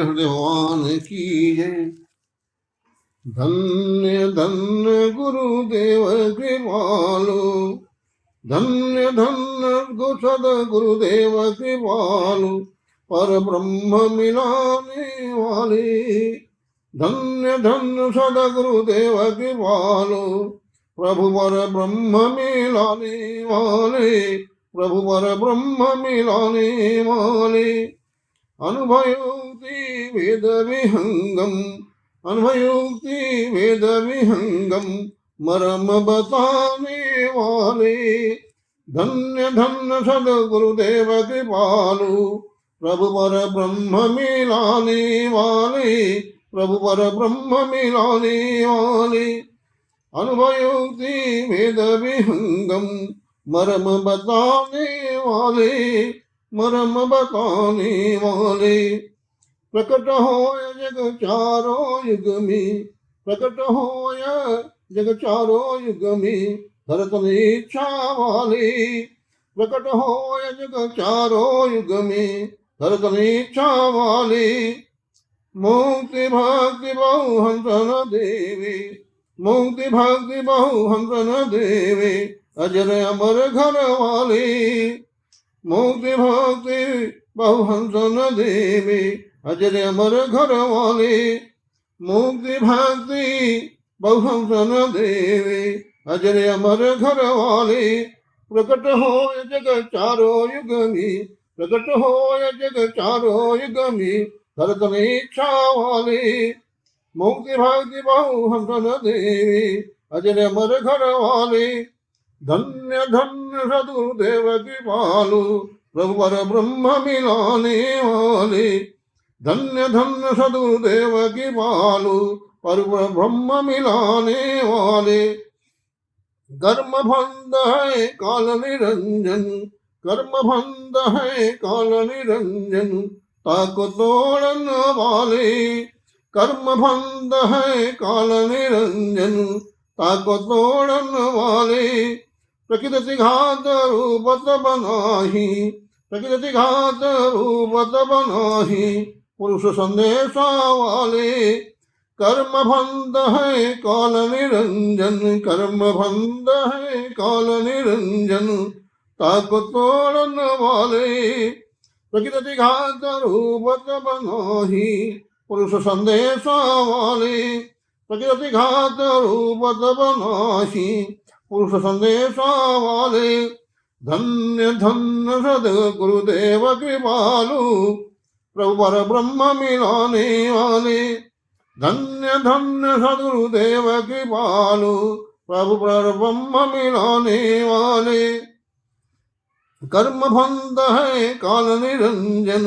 बोले हृदय भगवान की जय। धन्य धन्य गुरुदेव कृपालु, धन्य धन्य सद गुरुदेव कृपालु, पर ब्रह्म मिलाने वाले। धन्य धन्य सद गुरुदेव कृपालु, प्रभु पर ब्रह्म मिलाने वाले, प्रभु पर ब्रह्म मिलाने वाले। अनुभयोक्ति वेद विहंगम, अनुभयोक्ति वेद विहंगम, मरम बताने वाले। धन्य धन्य सद गुरुदेव कृपालु, प्रभु पर ब्रह्म मिलाने वाले, प्रभु पर ब्रह्म मिलाने वाले। अनुभयोक्ति वेद विहंगम, मरम बताने वाले, मरम बताने वाले। प्रकट होय जग चारों युग में, प्रकट होय जग चारों युग में, भरत इच्छा वाले। प्रकट होय जग चारों युग में, भरत इच्छा वाले। मुक्ति भक्ति बहु हंस न देवे, मुक्ति भक्ति बहु हंस न देवे, अजर अमर घर वाले। मुक्ति भक्ति बहु हंस न देवे, अजर अमर घर वाले। मुक्ति भक्ति बहु हंस न देवे, अजर अमर घर वाले। प्रकट हो जग चारों युग में, प्रकट हो जग चारों युग में, भरत इच्छा वाले। मुक्ति भक्ति बहु हंस न देवे, अजर अमर घर वाले। धन्य धन्य सदगुरुदेव कृपालु, प्रभु पर ब्रह्म मिलाने वाले। धन्य धन्य सदगुरुदेव कृपालु, पर ब्रह्म मिलाने वाले। कर्म बंध है काल निरंजन, कर्म बंध है काल निरंजन, ताको तोड़न वाले। कर्म बंध है काल निरंजन, ताको तोड़न वाले। प्रकृति घात रूपत बनाही, प्रकृति घात रूपत बनाही, पुरुष संदेशा वाले। कर्म बंध है काल निरंजन, कर्म बंध है काल निरंजन, ताक तोड़न वाले। प्रकृति घात रूपत बनाही, पुरुष संदेशा वाले। प्रकृति घात रूपत बनाही, पुरुष संदेशा वाले। धन्य धन्य सद गुरुदेव कृपालु, प्रभु पर ब्रह्म मिलाने वाले। धन्य धन्य सदगुरुदेव कृपालु, प्रभु पर ब्रह्म मिलाने वाले। कर्म बंध है काल निरंजन,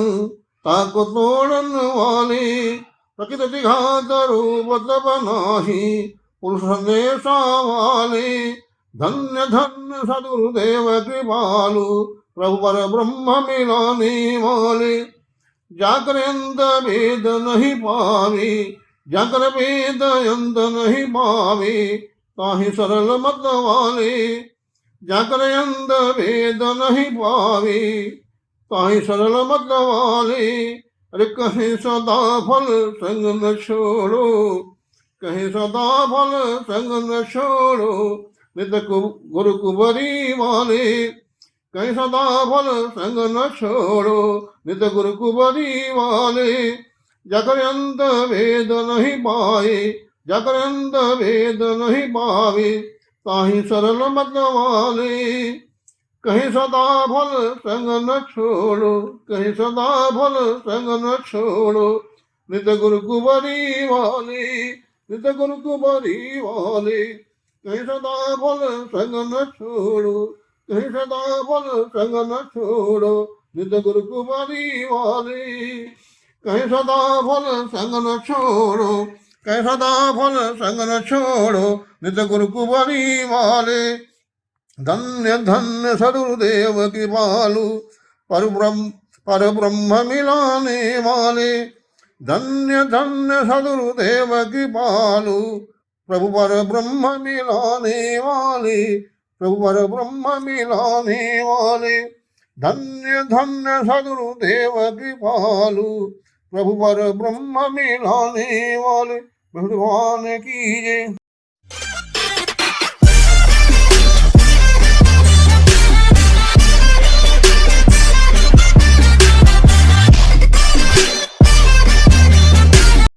ताको तोड़न वाले। प्रकृति घात रूपत बनाही, पुरुष संदेशा वाले। धन्य धन्य सदगुरुदेव कृपालु, प्रभु पर ब्रह्म मिलाने वाले। जाकर अंत भेद नहीं पावे, जाकर भेद अंत नहीं पावे, ताहि सरल मत वाले। जाकर अंत भेद नहीं पावे, ताहि सरल मत वाले। अरे कहीं सदा फल संग न छोड़ो, कहीं सदा फल संग न छोड़ो, नित गुरु कुबरी वाले। कहीं सदा फल संग न छोड़ो, नित गुरु कुबरी वाले। जाकर अंत भेद नहीं पाए, जाकर अंत भेद नहीं पावे, ताहि सरल मत वाले। कहीं सदा फल संग न छोड़ो, कहीं सदा फल संग न छोड़ो, नित गुरु कुबरी वाले, नित गुरु कुबरी वाले। कहीं सदा फल संग न छोड़ो, कहीं सदा फल संग न छोड़ो, नित गुरु कुबरी वाले। कहीं सदा फल संग न छोड़ो, कहीं सदा फल संग न छोड़ो, नित गुरु कुबरी वाले। धन्य धन्य सदगुरुदेव कृपालु, पर ब्रह्म मिलाने वाले। धन्य धन्य सदगुरुदेव कृपालु, प्रभु पर ब्रह्म मिलाने वाले, प्रभु पर ब्रह्म मिलाने वाले। धन्य धन्य सदगुरुदेव कृपालु, प्रभु पर ब्रह्म में लाने वाले भगवान की जय।